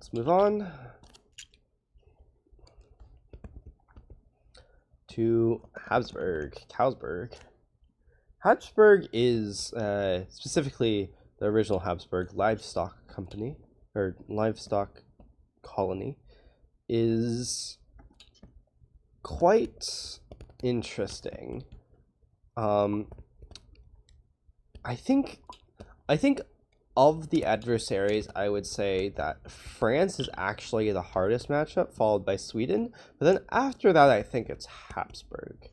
let's move on to Habsburg. Habsburg is specifically the original Habsburg Livestock Company, or Livestock Colony, is quite interesting. I think of the adversaries, I would say that France is actually the hardest matchup, followed by Sweden. But then after that, I think it's Habsburg.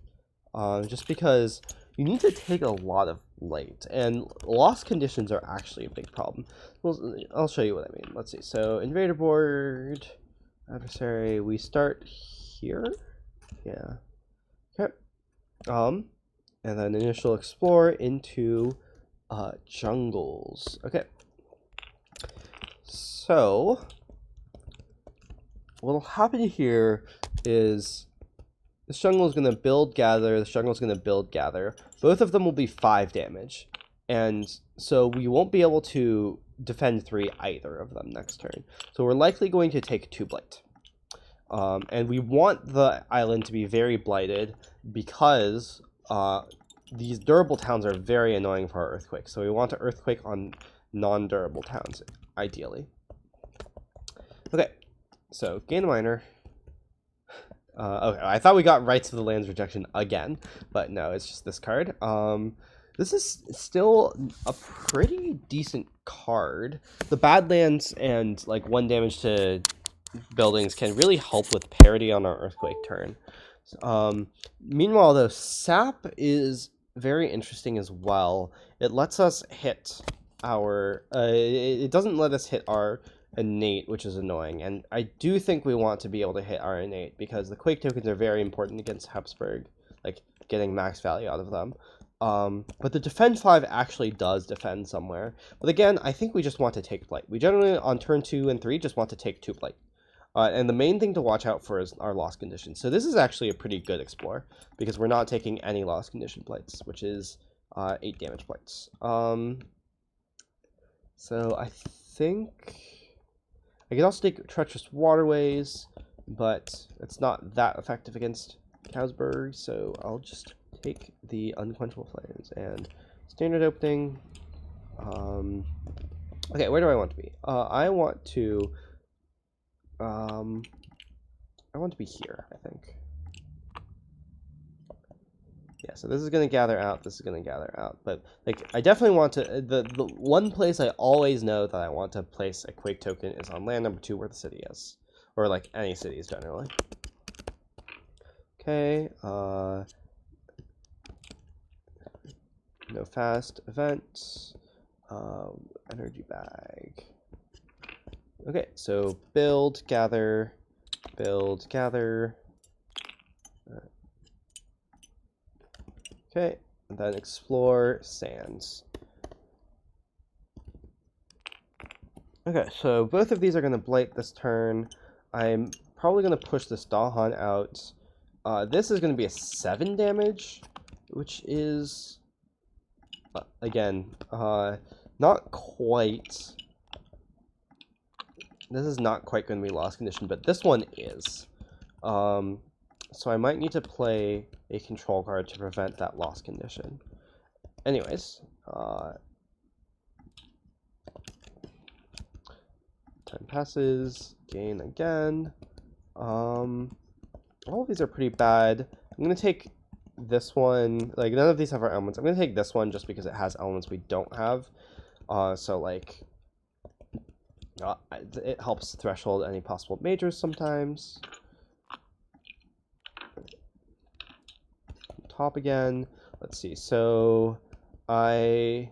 Just because you need to take a lot of light, and lost conditions are actually a big problem. Well, I'll show you what I mean. Let's see. So invader board, adversary. We start here. Yeah. Okay. And then initial explore into jungles. Okay. So what'll happen here is this jungle is going to build, gather. This jungle is going to build, gather. Both of them will be 5 damage. And so we won't be able to defend 3 either of them next turn. So we're likely going to take 2 blight. And we want the island to be very blighted because these durable towns are very annoying for our earthquake. So we want to earthquake on non-durable towns, ideally. Okay, so gain a minor. Okay, I thought we got Rights of the Lands rejection again, but no, it's just this card. This is still a pretty decent card. The Badlands and like 1 damage to buildings can really help with parity on our earthquake turn. Meanwhile, though, Sap is very interesting as well. It lets us hit our... it doesn't let us hit our innate, which is annoying. And I do think we want to be able to hit our innate because the Quake tokens are very important against Habsburg, like getting max value out of them. But the defend 5 actually does defend somewhere. But again, I think we just want to take blight. We generally, on turn 2 and 3, just want to take 2 blight. And the main thing to watch out for is our lost conditions. So this is actually a pretty good explore because we're not taking any lost condition blights, which is 8 damage blights. So I think I could also take treacherous waterways, but it's not that effective against Habsburg. So I'll just take the unquenchable flames and standard opening. Okay, where do I want to be? I want to be here, I think. Yeah, so this is going to gather out, this is going to gather out. But, like, I definitely want to... The one place I always know that I want to place a Quake token is on land number 2 where the city is. Or, like, any cities, generally. Okay, no fast events. Energy bag. Okay, so build, gather, build, gather. Okay, and then explore sands. Okay, so both of these are going to blight this turn. I'm probably going to push this Dahan out. This is going to be a 7 damage, which is, again, not quite... This is not quite going to be lost condition, but this one is. So I might need to play a control card to prevent that lost condition. Anyways, time passes, gain again. All of these are pretty bad. I'm going to take this one. Like, none of these have our elements. I'm going to take this one just because it has elements we don't have. So, like... it helps threshold any possible majors sometimes. Top again. Let's see. So I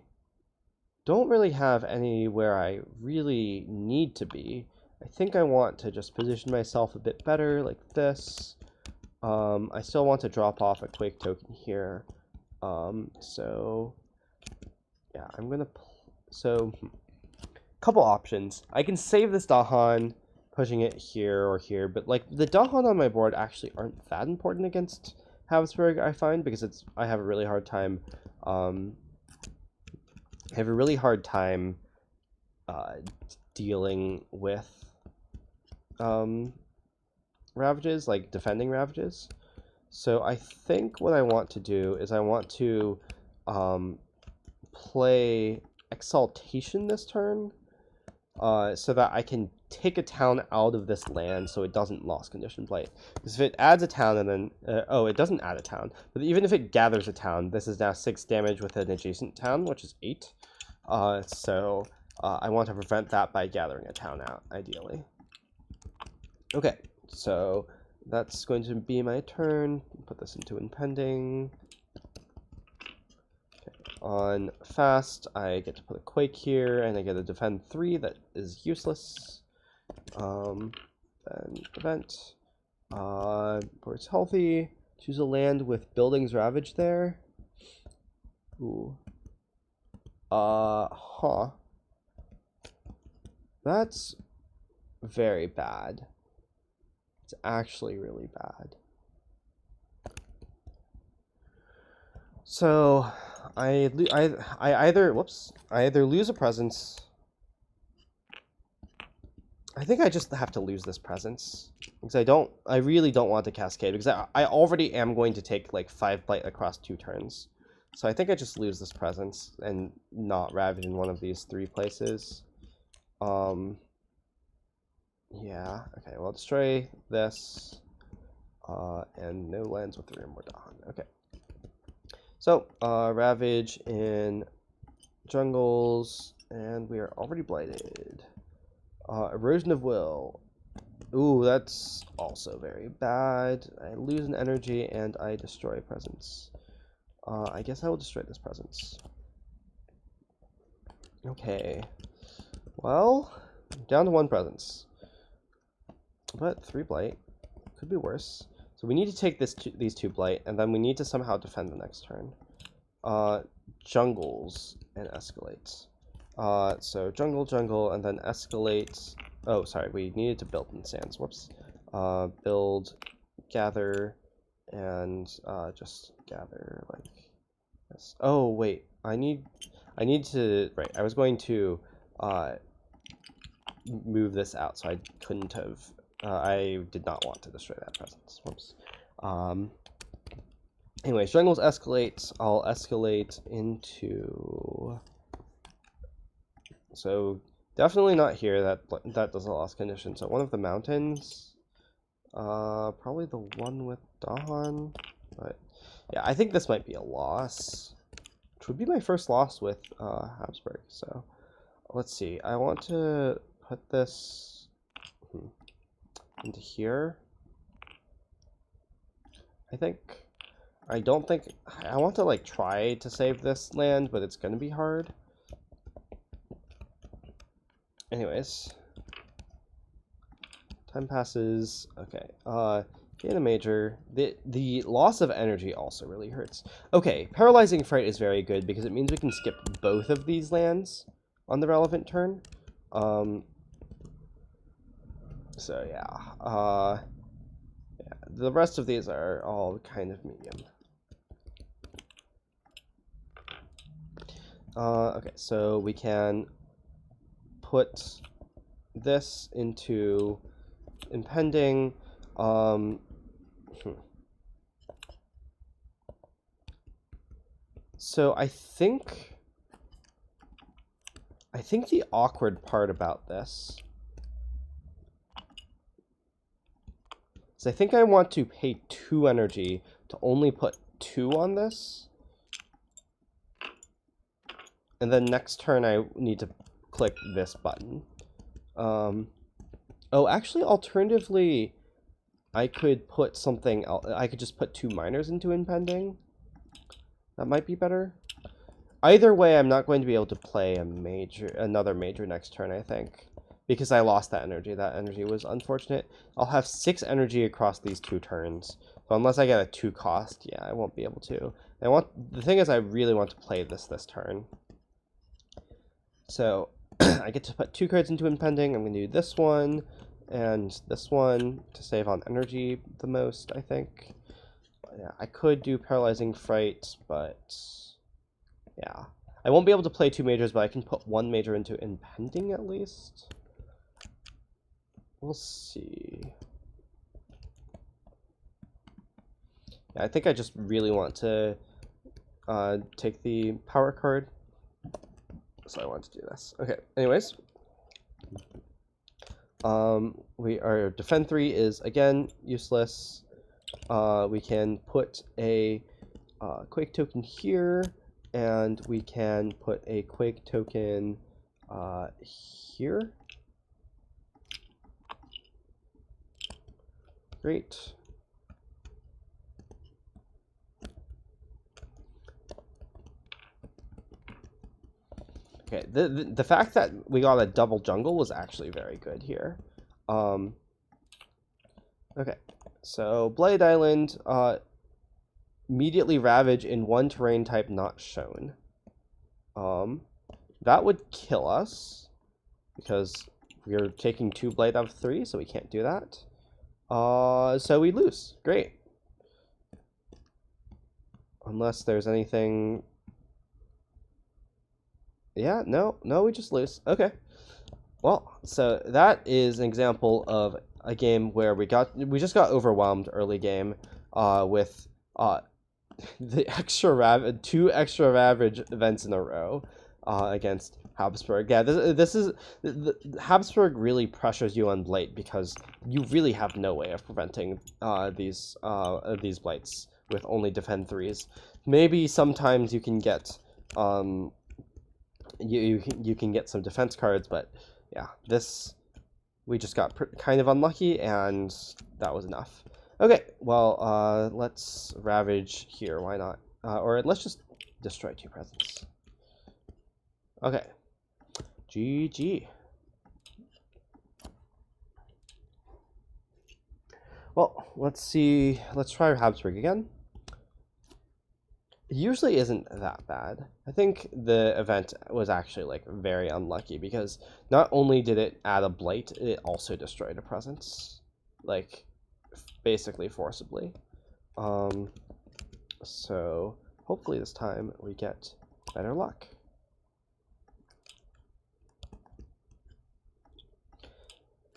don't really have anywhere I really need to be. I think I want to just position myself a bit better, like this. I still want to drop off a Quake token here. So yeah, I'm gonna. Couple options. I can save this Dahan, pushing it here or here, but like the Dahan on my board actually aren't that important against Habsburg, I find, because I have a really hard time dealing with ravages, like defending ravages. So I think what I want to do is I want to play Exaltation this turn, so that I can take a town out of this land so it doesn't lost condition blight. Because if it adds a town and then oh, it doesn't add a town, but even if it gathers a town, this is now 6 damage with an adjacent town, which is 8. So I want to prevent that by gathering a town out, ideally. Okay, so that's going to be my turn. Put this into impending. On fast, I get to put a quake here, and I get a defend 3 that is useless. Then event. Where it's healthy. Choose a land with buildings ravaged there. Ooh. Huh. That's very bad. It's actually really bad. So I either lose a presence. I think I just have to lose this presence because I really don't want to cascade because I already am going to take like 5 blight across 2 turns. So I think I just lose this presence and not ravage in one of these 3 places. Yeah, okay, well, destroy this, and no lands with 3 or more Dahan. Okay. So, ravage in jungles, and we are already blighted. Erosion of will. Ooh, that's also very bad. I lose an energy, and I destroy a presence. I guess I will destroy this presence. Okay. Well, down to 1 presence. But 3 blight. Could be worse. So we need to take these 2 blight, and then we need to somehow defend the next turn. Jungles and escalate. So jungle, and then escalate. Oh, sorry, we needed to build in sands. Whoops. Build, gather, and just gather like this. Oh wait, I need to. Right, I was going to move this out, so I couldn't have. I did not want to destroy that presence. Whoops. Anyways, jungles escalate. I'll escalate into. So definitely not here. That does a lost condition. So one of the mountains. Probably the one with Dahan. But yeah, I think this might be a loss. Which would be my first loss with Habsburg. So let's see. I want to put this into here. I don't think I want to like try to save this land, but it's gonna be hard. Anyways, time passes. Okay, gain a major. The loss of energy also really hurts. Okay, paralyzing fright is very good because it means we can skip both of these lands on the relevant turn. So yeah, the rest of these are all kind of medium. Okay, so we can put this into impending. So I think the awkward part about this is I think I want to pay 2 energy to only put 2 on this. And then next turn I need to click this button. Oh, actually, alternatively, I could put something else. I could just put 2 miners into impending. That might be better. Either way, I'm not going to be able to play another major next turn, I think. Because I lost that energy. That energy was unfortunate. I'll have 6 energy across these 2 turns. So unless I get a 2 cost, yeah, I won't be able to. The thing is, I really want to play this turn. So I get to put 2 cards into impending. I'm going to do this one and this one to save on energy the most, I think. Yeah, I could do paralyzing fright, but yeah. I won't be able to play 2 majors, but I can put 1 major into impending at least. we'll see. Yeah, I think I just really want to take the power card. So I want to do this. Okay, anyways. Our defend 3 is again useless. We can put a quake token here, and we can put a quake token here. Great. Okay, the fact that we got a double jungle was actually very good here. Okay, so Blight Island, immediately ravage in one terrain type not shown. That would kill us because we're taking 2 Blight out of 3, so we can't do that. So we lose. Great. Unless there's anything. Yeah, no, we just lose. Okay. Well, so that is an example of a game where we just got overwhelmed early game with the 2 extra ravage events in a row against Habsburg. Yeah, this is the Habsburg really pressures you on Blight because you really have no way of preventing these blights with only defend 3s. Maybe sometimes you can get you can get some defense cards, but yeah, we just got kind of unlucky, and that was enough. Okay, well, let's ravage here. Why not? Or let's just destroy 2 presents. Okay. GG. Well, let's see. Let's try Habsburg again. It usually isn't that bad. I think the event was actually like very unlucky because not only did it add a blight, it also destroyed a presence, like basically forcibly. So hopefully this time we get better luck.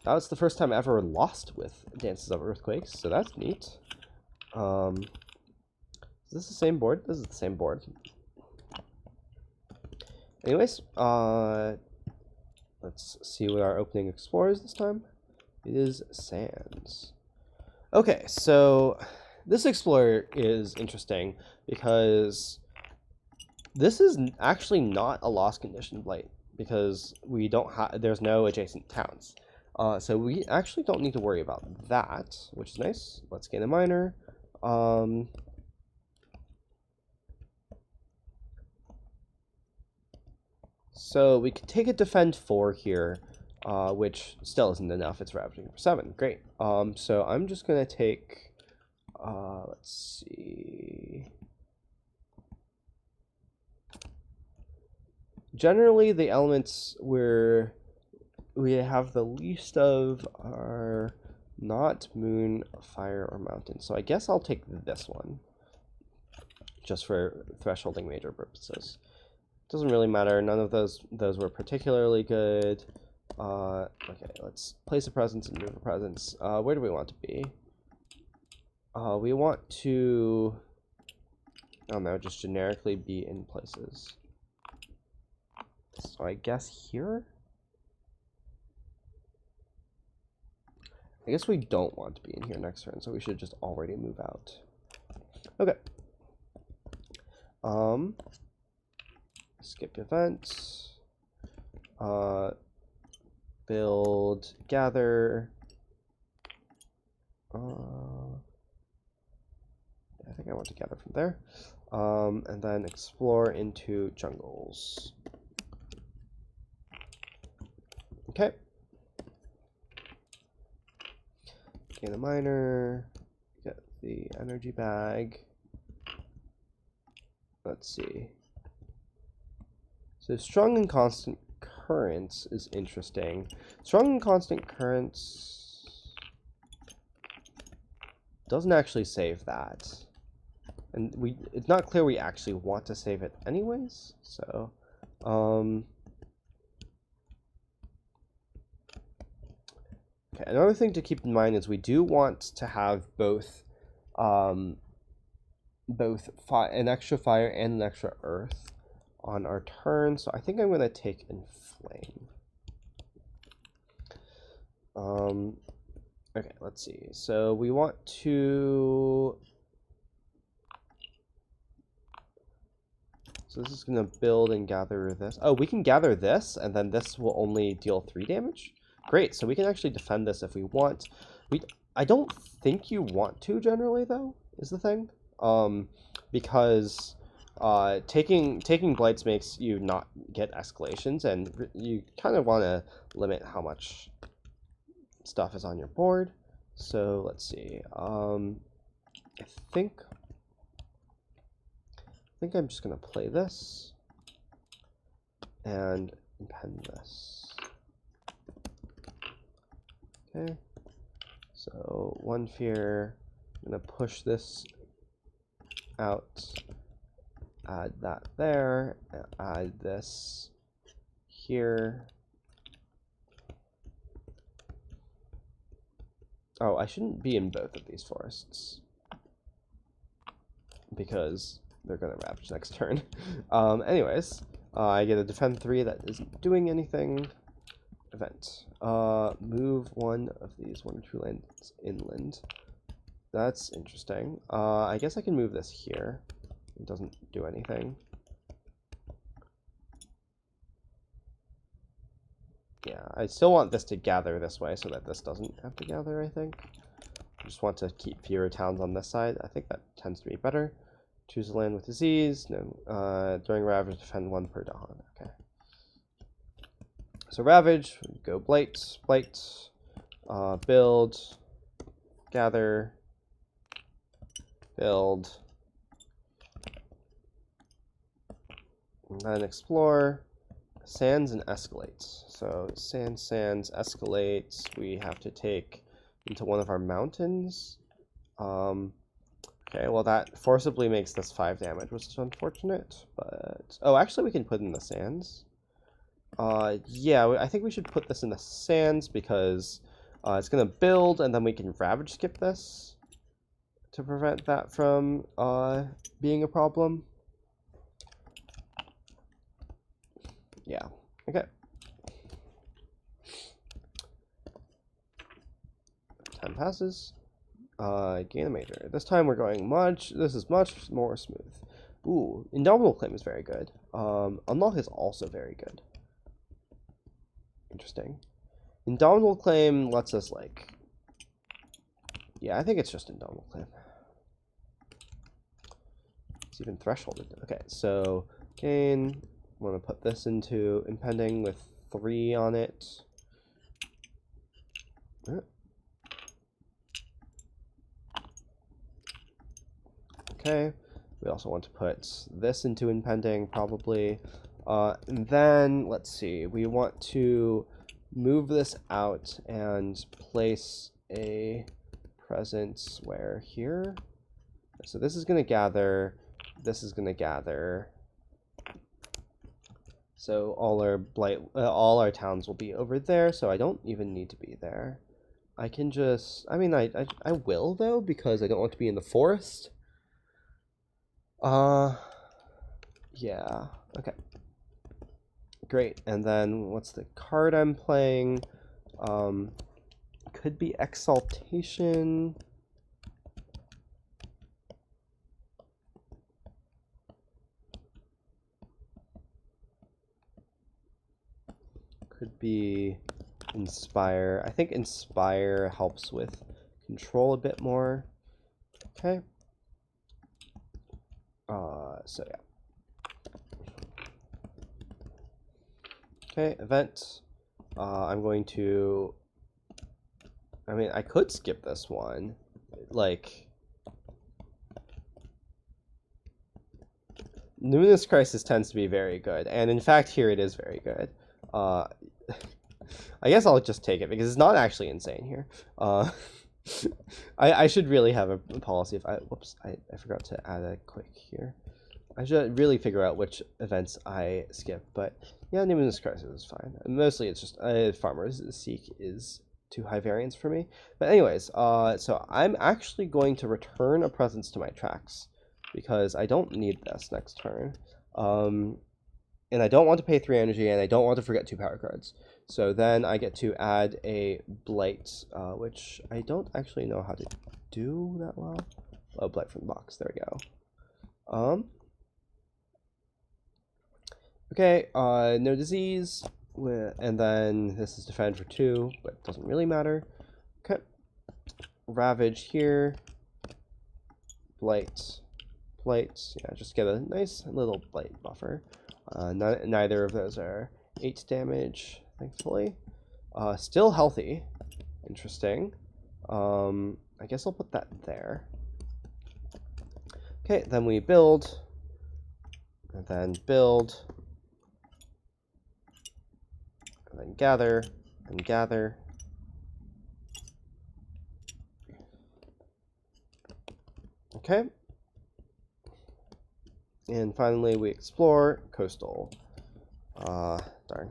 That was the first time I ever lost with Dances of Earthquakes, so that's neat. Is this the same board? This is the same board. Anyways, let's see what our opening explores this time. It is Sands. Okay, so this explorer is interesting because this is actually not a lost condition blight because we don't have there's no adjacent towns. So we actually don't need to worry about that, which is nice. Let's gain a miner. So we could take a defend 4 here, which still isn't enough. It's ravaging for 7. Great. So I'm just gonna take. Let's see. Generally, the elements where we have the least of are not moon, fire, or mountain. So I guess I'll take this one, just for thresholding major purposes. Doesn't really matter. None of those were particularly good. Okay, let's place a presence and move a presence. Where do we want to be? We want to, I don't know, just generically be in places. So I guess here? I guess we don't want to be in here next turn, so we should just already move out. Okay. Skip events. Build, gather. I think I want to gather from there. And then explore into jungles. Okay. Gain a miner. Get the energy bag. Let's see. So strong and constant currents is interesting. Strong and constant currents doesn't actually save that. And it's not clear we actually want to save it anyways. So Okay, another thing to keep in mind is we do want to have both an extra fire and an extra earth on our turn. So I think I'm going to take inflame. Okay, let's see. So we want to... So this is going to build and gather this. Oh, we can gather this, and then this will only deal 3 damage? Great, so we can actually defend this if we want. I don't think you want to generally, though, is the thing. Because taking blights makes you not get escalations, and you kind of want to limit how much stuff is on your board. So let's see. I think I'm just gonna play this and impend this. Okay. So 1 fear. I'm gonna push this out. Add that there. Add this here. Oh, I shouldn't be in both of these forests because they're going to ravage next turn. Anyways, I get a defend 3 that isn't doing anything. Event. Move 1 of these 1 or 2 lands inland. That's interesting. I guess I can move this here. It doesn't do anything. Yeah, I still want this to gather this way so that this doesn't have to gather, I think. I just want to keep fewer towns on this side. I think that tends to be better. Choose a land with disease. No. During Ravage, defend 1 per dawn. Okay. So Ravage, go Blight, build, gather, build, and then explore. Sands and escalates. So sands, escalates. We have to take into one of our mountains. Okay, well that forcibly makes this 5 damage, which is unfortunate. But oh, actually we can put in the sands. Yeah, I think we should put this in the sands because it's gonna build, and then we can ravage skip this to prevent that from being a problem. Yeah, okay. 10 passes. Gain a major. This time we're going this is much more smooth. Ooh, Indomitable Claim is very good. Unlock is also very good. Interesting. Indomitable Claim lets us, like... Yeah, I think it's just Indomitable Claim. It's even thresholded. Okay, so gain... I'm going to put this into impending with 3 on it. Okay. We also want to put this into impending, probably. And then, let's see, we want to move this out and place a presence where here. So this is going to gather. This is going to gather. So all our towns will be over there, so I don't even need to be there. I can just, I mean, I will though, because I don't want to be in the forest. Yeah, okay. Great, and then what's the card I'm playing? Could be Exaltation. Could be Inspire. I think Inspire helps with control a bit more. Okay. So yeah. Okay, event. I'm going to... I mean, I could skip this one. Like... Numinous Crisis tends to be very good, and in fact here it is very good. I guess I'll just take it because it's not actually insane here. I should really have a policy if whoops, I forgot to add a quick here. I should really figure out which events I skip, but yeah, Numinous Crisis is fine. Mostly it's just Farmer's Seek is too high variance for me. But anyways, so I'm actually going to return a presence to my tracks because I don't need this next turn. And I don't want to pay 3 energy, and I don't want to forget 2 power cards. So then I get to add a Blight, which I don't actually know how to do that well. Oh, Blight from the box. There we go. Okay, no disease, and then this is defend for 2, but it doesn't really matter. Okay, Ravage here, Blight, yeah, just get a nice little Blight buffer. Neither of those are 8 damage, thankfully. Still healthy, interesting. I guess I'll put that there. Okay, then we build, and then build, and then gather, and gather. Okay. And finally, we explore coastal. Darn.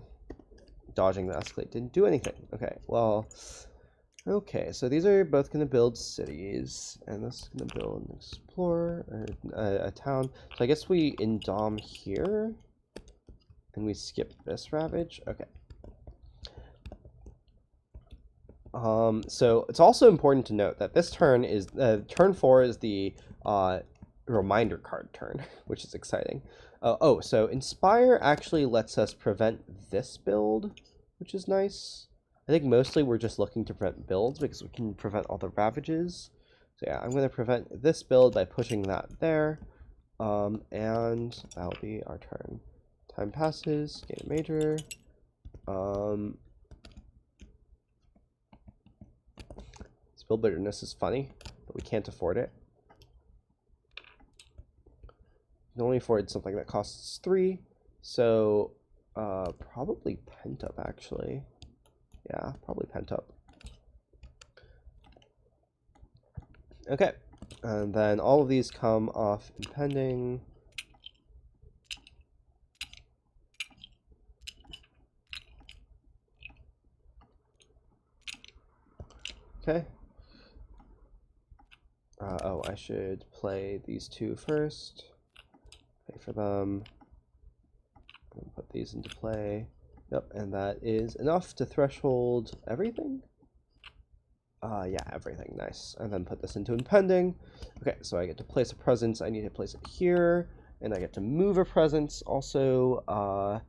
Dodging the escalate didn't do anything. Okay, well, okay, so these are both going to build cities, and this is going to build an explorer, or a town. So I guess we indom here, and we skip this ravage. Okay. So it's also important to note that this turn is turn 4 is the reminder card turn, which is exciting. Oh, so Inspire actually lets us prevent this build, which is nice. I think mostly we're just looking to prevent builds because we can prevent all the ravages. So yeah, I'm going to prevent this build by pushing that there, and that'll be our turn. Time passes, gain a major. Spill Bitterness is funny, but we can't afford it. We can only afford something that costs 3, so probably Pent Up, actually. Yeah, probably Pent Up. Okay, and then all of these come off impending. Okay. Oh, I should play these 2 first. Pay for them. And put these into play. Yep, and that is enough to threshold everything? Yeah, everything. Nice. And then put this into impending. Okay, so I get to place a presence. I need to place it here. And I get to move a presence. Also,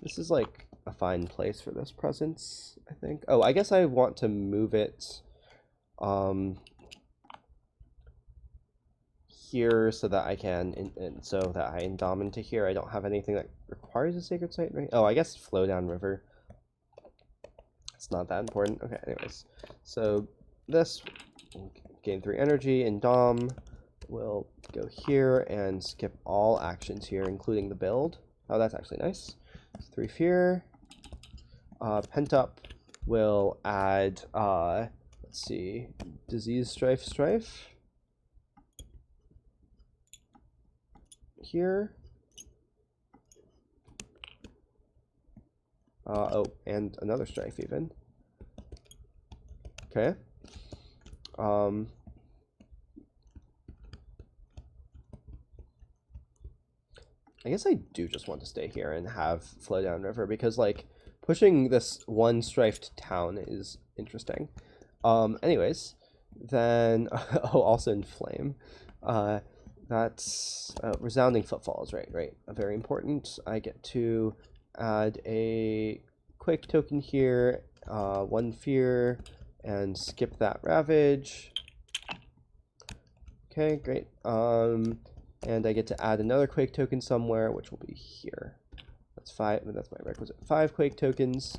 this is like a fine place for this presence, I think. Oh, I guess I want to move it here so that I can, and so that I indom into here. I don't have anything that requires a sacred site, right? Oh, I guess flow down river. It's not that important. Okay, anyways. So this will gain 3 energy, and Dom will go here and skip all actions here, including the build. Oh, that's actually nice. 3 fear. Pent Up will add, let's see, Disease Strife. Here. Oh, and another Strife even. Okay. I guess I do just want to stay here and have Flow Down River because, like, pushing this one strifed town is interesting. Anyways, then oh, also Inflame. That's Resounding Footfalls, right? Very important. I get to add a Quake token here, 1 fear, and skip that Ravage. Okay, great. And I get to add another Quake token somewhere, which will be here. That's 5. That's my requisite 5 Quake tokens.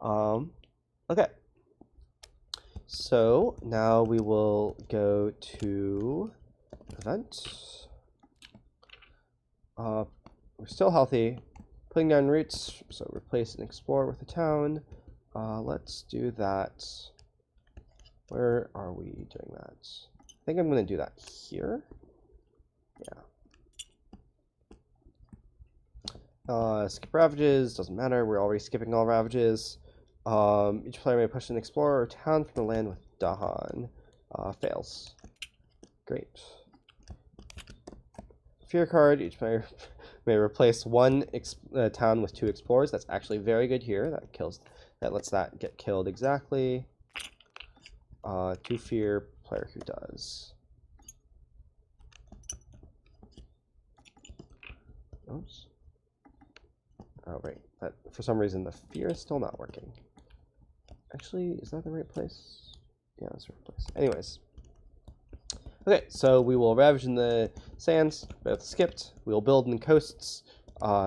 Okay. So now we will go to event. We're still healthy. Putting down roots, so replace and explore with a town. Let's do that. Where are we doing that? I think I'm going to do that here. Yeah. Skip ravages, doesn't matter. We're already skipping all ravages. Each player may push an explorer or town from the land with Dahan. Fails. Great. Fear card. Each player may replace one town with 2 explorers. That's actually very good here. That lets that get killed exactly. 2 fear. Player who does. Oops. Oh, right. That, for some reason, the fear is still not working. Actually, is that the right place? Yeah, that's the right place. Anyways. Okay, so we will ravage in the sands, both skipped. We will build in coasts.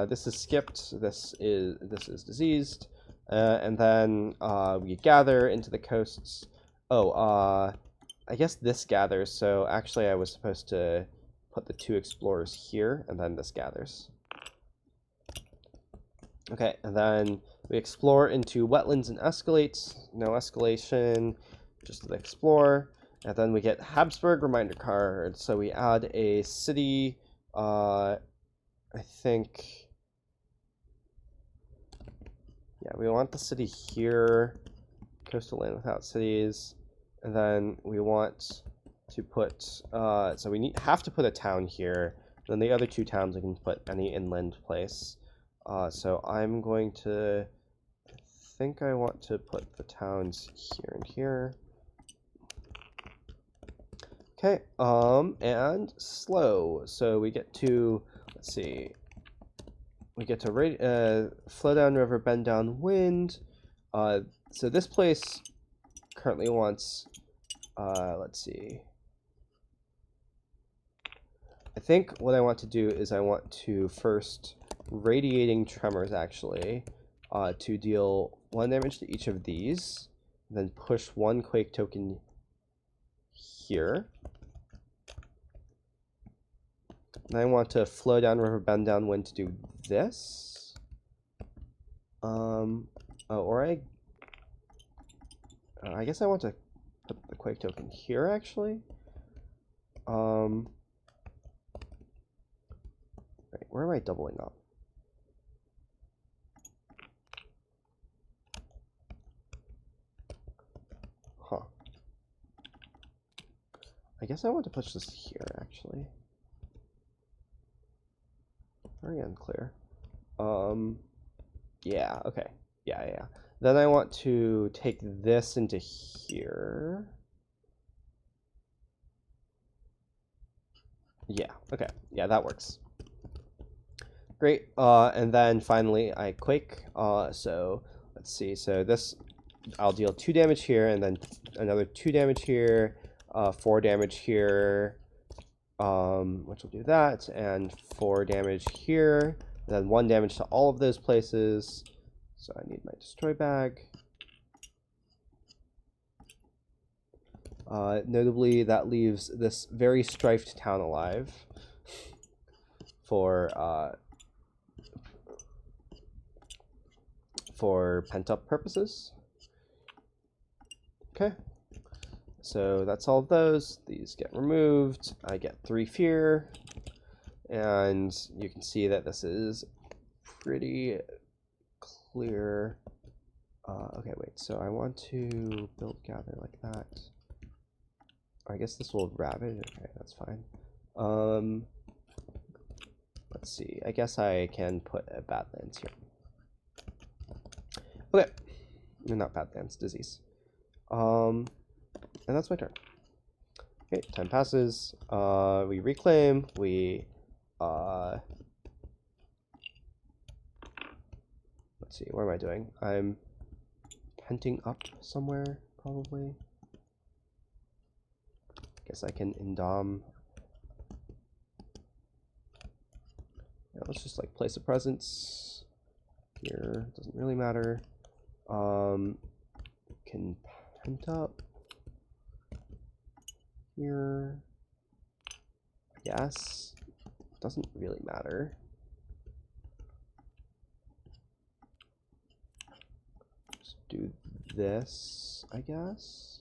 This is skipped. This is diseased. And then we gather into the coasts. Oh, I guess this gathers. So actually, I was supposed to put the 2 explorers here, and then this gathers. Okay, and then we explore into wetlands and escalates. No escalation, just the explore. And then we get Habsburg reminder card. So we add a city, I think, yeah, we want the city here, coastal land without cities. And then we want to put, so we have to put a town here. Then the other 2 towns we can put any inland place. So I'm going to, I think I want to put the towns here and here. Okay, and slow. So we get to, let's see, we get to flow down river, bend down wind. So this place currently wants, let's see. I think what I want to do is I want to first radiating tremors actually to deal 1 damage to each of these, then push 1 quake token here. And I want to flow down river, bend down wind to do this. I guess I want to put the quake token here actually. Right, where am I doubling up? Huh. I guess I want to push this here actually. Very unclear. Yeah, okay. Yeah. Then I want to take this into here. Yeah, okay. Yeah, that works. Great. And then finally I quake. So let's see. So this, I'll deal 2 damage here, and then another 2 damage here, 4 damage here, which will do that, and 4 damage here, and then 1 damage to all of those places. So I need my destroy bag. Notably, that leaves this very strifed town alive for pent-up purposes. Okay. So that's all of those. These get removed. I get 3 fear. And you can see that this is pretty clear. Okay, wait. So I want to build gather like that. I guess this will ravage. Okay, that's fine. Let's see. I guess I can put a Badlands here. Okay. No, not Badlands. Disease. And that's my turn. Okay, time passes. We reclaim. We let's see, what am I doing? I'm penting up somewhere, probably. Guess I can indom. Yeah, let's just like place a presence here. Doesn't really matter. Can pent up here. Yes. Doesn't really matter. Just do this, I guess.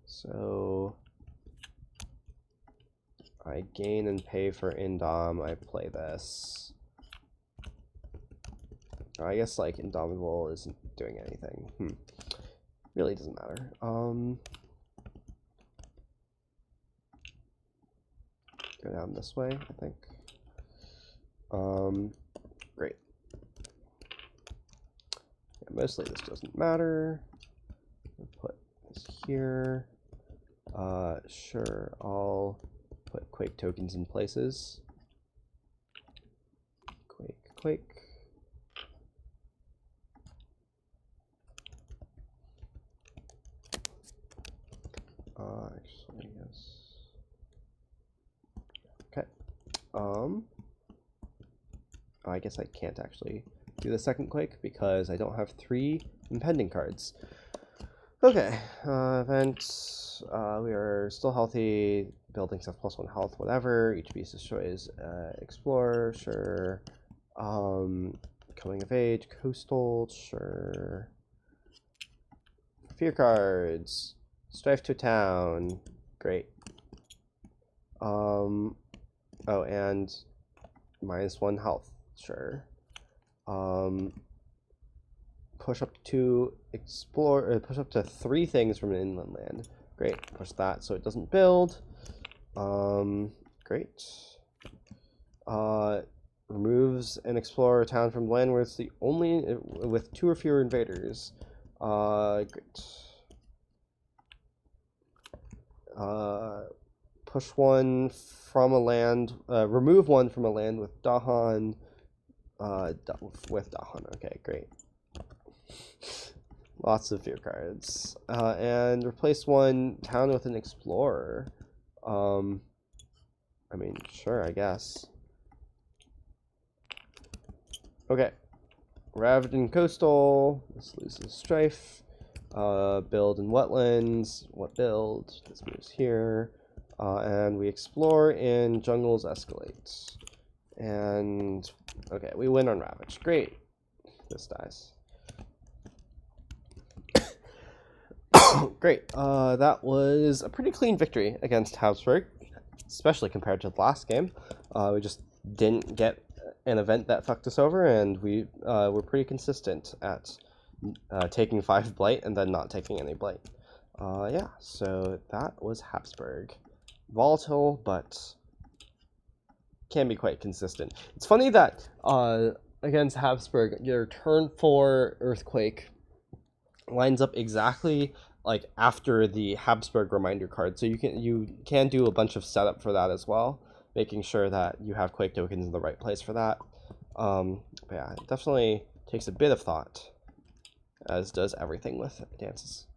So I gain and pay for indom. I play this. I guess like Indomitable isn't doing anything. Really doesn't matter. Go down this way, I think. Great. Yeah, mostly this doesn't matter. We'll put this here. Sure, I'll put Quake tokens in places. Quake. Actually, yes. Okay. I guess I can't actually do the second Quake because I don't have 3 impending cards. Okay, events. We are still healthy. Buildings have +1 health, whatever. Each piece destroys Explorer, sure. Coming of age, coastal, sure. Fear cards. Strife to town. Great. Oh, and -1 health, sure. Push up to explore, push up to 3 things from an inland land. Great. Push that so it doesn't build. Great. Removes an explorer town from land where it's the only with 2 or fewer invaders. Great. Push 1 from a land. Remove 1 from a land with Dahan. With Dahan. Okay, great. Lots of fear cards. And replace 1 town with an explorer. I mean, sure, I guess. Okay. Ravaged and coastal. This loses strife. Build in wetlands. What build? This moves here. And we explore in jungles escalates. And okay, we win on Ravage. Great. This dies. Great. That was a pretty clean victory against Habsburg, especially compared to the last game. We just didn't get an event that fucked us over, and we were pretty consistent at taking 5 blight and then not taking any blight. Yeah, so that was Habsburg. Volatile, but can be quite consistent. It's funny that against Habsburg, your turn 4 Earthquake lines up exactly like after the Habsburg reminder card, so you can do a bunch of setup for that as well, making sure that you have Quake tokens in the right place for that. But yeah, it definitely takes a bit of thought, as does everything with dances.